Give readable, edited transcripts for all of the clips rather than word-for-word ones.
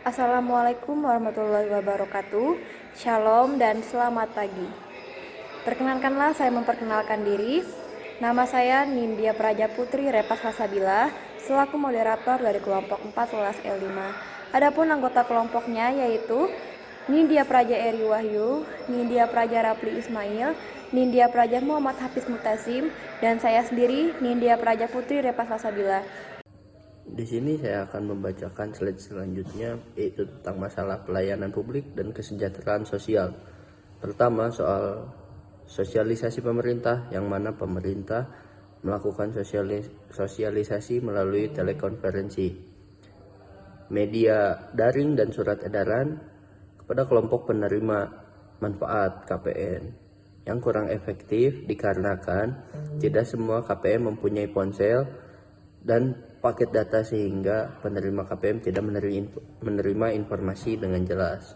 Assalamualaikum warahmatullahi wabarakatuh. Shalom dan selamat pagi. Perkenankanlah saya memperkenalkan diri. Nama saya Nindya Praja Putri Repas Hasabila selaku moderator dari kelompok 14 L5. Adapun anggota kelompoknya yaitu Nindya Praja Eri Wahyu, Nindya Praja Rapli Ismail, Nindya Praja Muhammad Hafiz Mutasim, dan saya sendiri Nindya Praja Putri Repas Hasabila. Di sini saya akan membacakan slide selanjutnya, yaitu tentang masalah pelayanan publik dan kesejahteraan sosial. Pertama, soal sosialisasi pemerintah, yang mana pemerintah melakukan sosialisasi melalui telekonferensi, media daring dan surat edaran kepada kelompok penerima manfaat KPN yang kurang efektif dikarenakan tidak semua KPN mempunyai ponsel dan paket data sehingga penerima KPM tidak menerima informasi dengan jelas.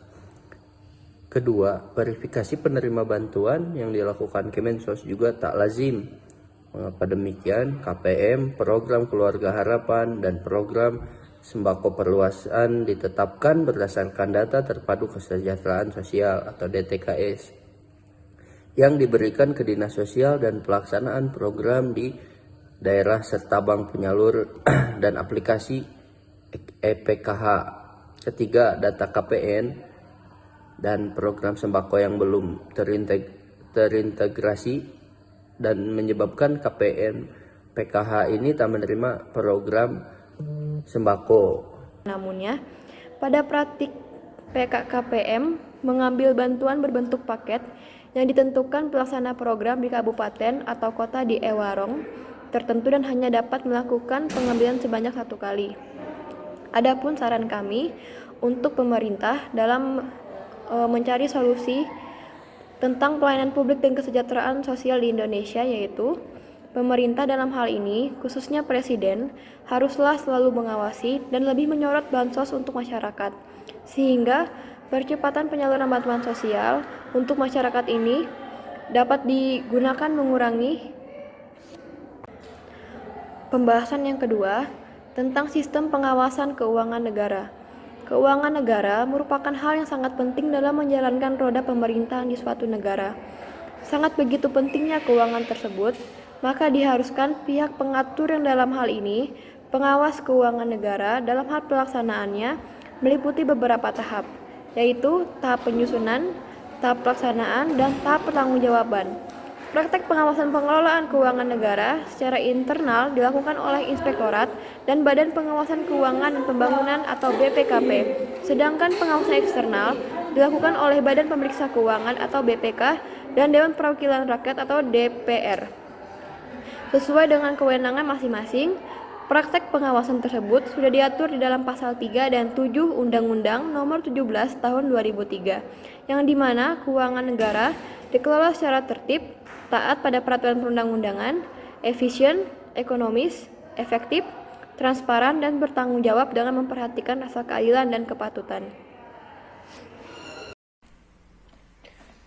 Kedua, verifikasi penerima bantuan yang dilakukan Kemensos juga tak lazim. Mengapa demikian? KPM, program Keluarga Harapan, dan program Sembako Perluasan ditetapkan berdasarkan data terpadu kesejahteraan sosial atau DTKS yang diberikan ke Dinas Sosial dan pelaksanaan program di daerah serta bank penyalur dan aplikasi EPKH. Ketiga, data KPN dan program sembako yang belum terintegrasi dan menyebabkan KPN PKH ini tak menerima program sembako. Namunnya, pada praktik PKKPM mengambil bantuan berbentuk paket yang ditentukan pelaksana program di kabupaten atau kota di Ewarong tertentu dan hanya dapat melakukan pengambilan sebanyak 1 kali. Adapun saran kami untuk pemerintah dalam mencari solusi tentang pelayanan publik dan kesejahteraan sosial di Indonesia, yaitu pemerintah dalam hal ini, khususnya Presiden, haruslah selalu mengawasi dan lebih menyorot bansos untuk masyarakat, sehingga percepatan penyaluran bantuan sosial untuk masyarakat ini dapat digunakan mengurangi. Pembahasan yang kedua tentang sistem pengawasan keuangan negara. Keuangan negara merupakan hal yang sangat penting dalam menjalankan roda pemerintahan di suatu negara. Sangat begitu pentingnya keuangan tersebut, maka diharuskan pihak pengatur yang dalam hal ini, pengawas keuangan negara dalam hal pelaksanaannya meliputi beberapa tahap, yaitu tahap penyusunan, tahap pelaksanaan, dan tahap pertanggungjawaban. Praktek pengawasan pengelolaan keuangan negara secara internal dilakukan oleh Inspektorat dan Badan Pengawasan Keuangan dan Pembangunan atau BPKP, sedangkan pengawasan eksternal dilakukan oleh Badan Pemeriksa Keuangan atau BPK dan Dewan Perwakilan Rakyat atau DPR. Sesuai dengan kewenangan masing-masing, praktek pengawasan tersebut sudah diatur di dalam pasal 3 dan 7 Undang-Undang Nomor 17 Tahun 2003, yang dimana keuangan negara dikelola secara tertib, taat pada peraturan perundang-undangan, efisien, ekonomis, efektif, transparan, dan bertanggung jawab dengan memperhatikan rasa keadilan dan kepatutan.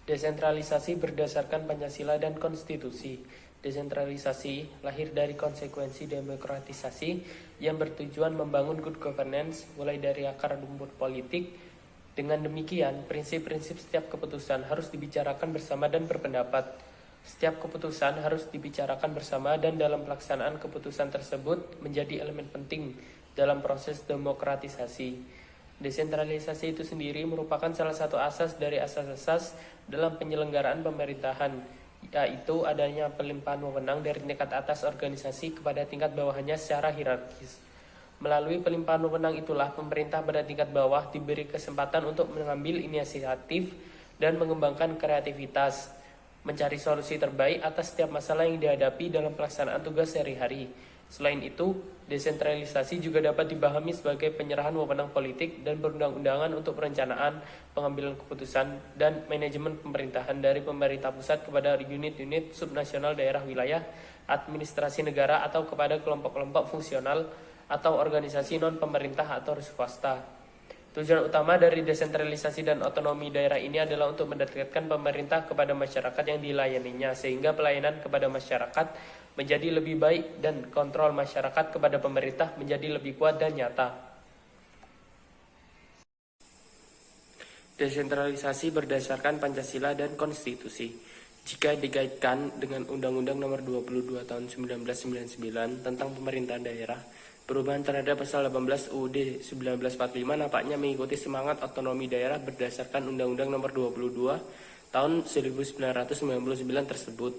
Desentralisasi berdasarkan Pancasila dan Konstitusi. Desentralisasi lahir dari konsekuensi demokratisasi yang bertujuan membangun good governance mulai dari akar rumput politik. Dengan demikian, prinsip-prinsip setiap keputusan harus dibicarakan bersama dan berpendapat. Setiap keputusan harus dibicarakan bersama dan dalam pelaksanaan keputusan tersebut menjadi elemen penting dalam proses demokratisasi. Desentralisasi itu sendiri merupakan salah satu asas dari asas-asas dalam penyelenggaraan pemerintahan, yaitu adanya pelimpahan wewenang dari tingkat atas organisasi kepada tingkat bawahnya secara hierarkis. Melalui pelimpahan wewenang itulah pemerintah pada tingkat bawah diberi kesempatan untuk mengambil inisiatif dan mengembangkan kreativitas, mencari solusi terbaik atas setiap masalah yang dihadapi dalam pelaksanaan tugas sehari-hari. Selain itu, desentralisasi juga dapat dipahami sebagai penyerahan wewenang politik dan perundang-undangan untuk perencanaan, pengambilan keputusan, dan manajemen pemerintahan dari pemerintah pusat kepada unit-unit subnasional daerah wilayah, administrasi negara, atau kepada kelompok-kelompok fungsional atau organisasi non-pemerintah atau swasta. Tujuan utama dari desentralisasi dan otonomi daerah ini adalah untuk mendekatkan pemerintah kepada masyarakat yang dilayaninya, sehingga pelayanan kepada masyarakat menjadi lebih baik dan kontrol masyarakat kepada pemerintah menjadi lebih kuat dan nyata. Desentralisasi berdasarkan Pancasila dan Konstitusi. Jika dikaitkan dengan Undang-Undang Nomor 22 Tahun 1999 tentang pemerintahan daerah, perubahan terhadap pasal 18 UUD 1945 nampaknya mengikuti semangat otonomi daerah berdasarkan Undang-Undang Nomor 22 Tahun 1999 tersebut.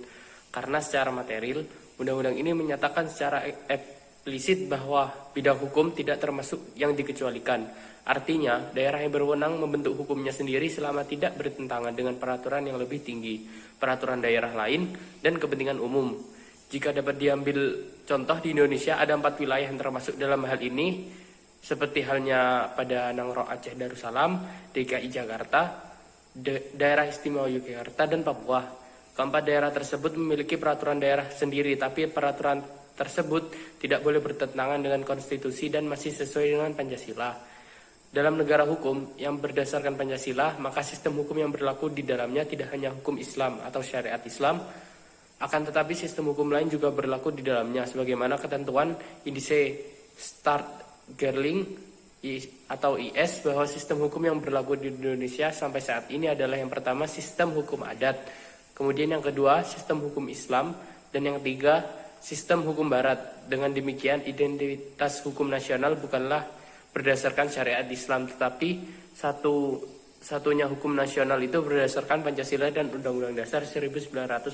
Karena secara material, undang-undang ini menyatakan secara eksplisit bahwa bidang hukum tidak termasuk yang dikecualikan. Artinya, daerah yang berwenang membentuk hukumnya sendiri selama tidak bertentangan dengan peraturan yang lebih tinggi, peraturan daerah lain, dan kepentingan umum. Jika dapat diambil contoh, di Indonesia ada 4 wilayah yang termasuk dalam hal ini, seperti halnya pada Nangro Aceh Darussalam, DKI Jakarta, Daerah Istimewa Yogyakarta, dan Papua. Keempat daerah tersebut memiliki peraturan daerah sendiri, tapi peraturan tersebut tidak boleh bertentangan dengan konstitusi dan masih sesuai dengan Pancasila. Dalam negara hukum yang berdasarkan Pancasila, maka sistem hukum yang berlaku di dalamnya tidak hanya hukum Islam atau syariat Islam, akan tetapi sistem hukum lain juga berlaku di dalamnya, sebagaimana ketentuan Indise Stark-Gerling atau IS, bahwa sistem hukum yang berlaku di Indonesia sampai saat ini adalah yang pertama sistem hukum adat, kemudian yang kedua sistem hukum Islam, dan yang ketiga sistem hukum Barat. Dengan demikian, identitas hukum nasional bukanlah berdasarkan syariat Islam, tetapi satunya hukum nasional itu berdasarkan Pancasila dan Undang-Undang Dasar 1945.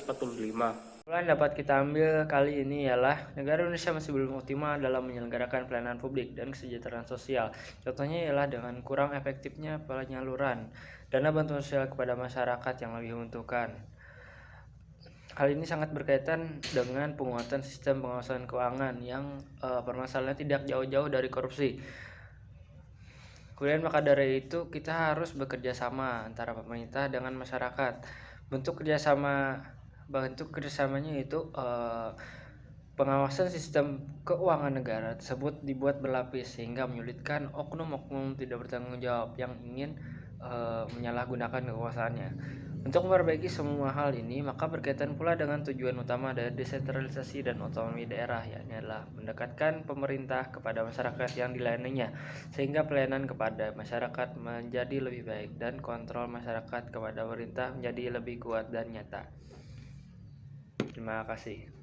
Kesimpulan dapat kita ambil kali ini ialah negara Indonesia masih belum optimal dalam menyelenggarakan pelayanan publik dan kesejahteraan sosial. Contohnya ialah dengan kurang efektifnya penyaluran dana bantuan sosial kepada masyarakat yang lebih membutuhkan. Hal ini sangat berkaitan dengan penguatan sistem pengawasan keuangan yang permasalahannya tidak jauh-jauh dari korupsi. Kemudian maka dari itu kita harus bekerja sama antara pemerintah dengan masyarakat. Bentuk kerjasamanya itu pengawasan sistem keuangan negara tersebut dibuat berlapis sehingga menyulitkan oknum-oknum tidak bertanggung jawab yang ingin menyalahgunakan kekuasaannya. Untuk memperbaiki semua hal ini, maka berkaitan pula dengan tujuan utama dari desentralisasi dan otonomi daerah, yakni adalah mendekatkan pemerintah kepada masyarakat yang dilayaninya, sehingga pelayanan kepada masyarakat menjadi lebih baik dan kontrol masyarakat kepada pemerintah menjadi lebih kuat dan nyata. Terima kasih.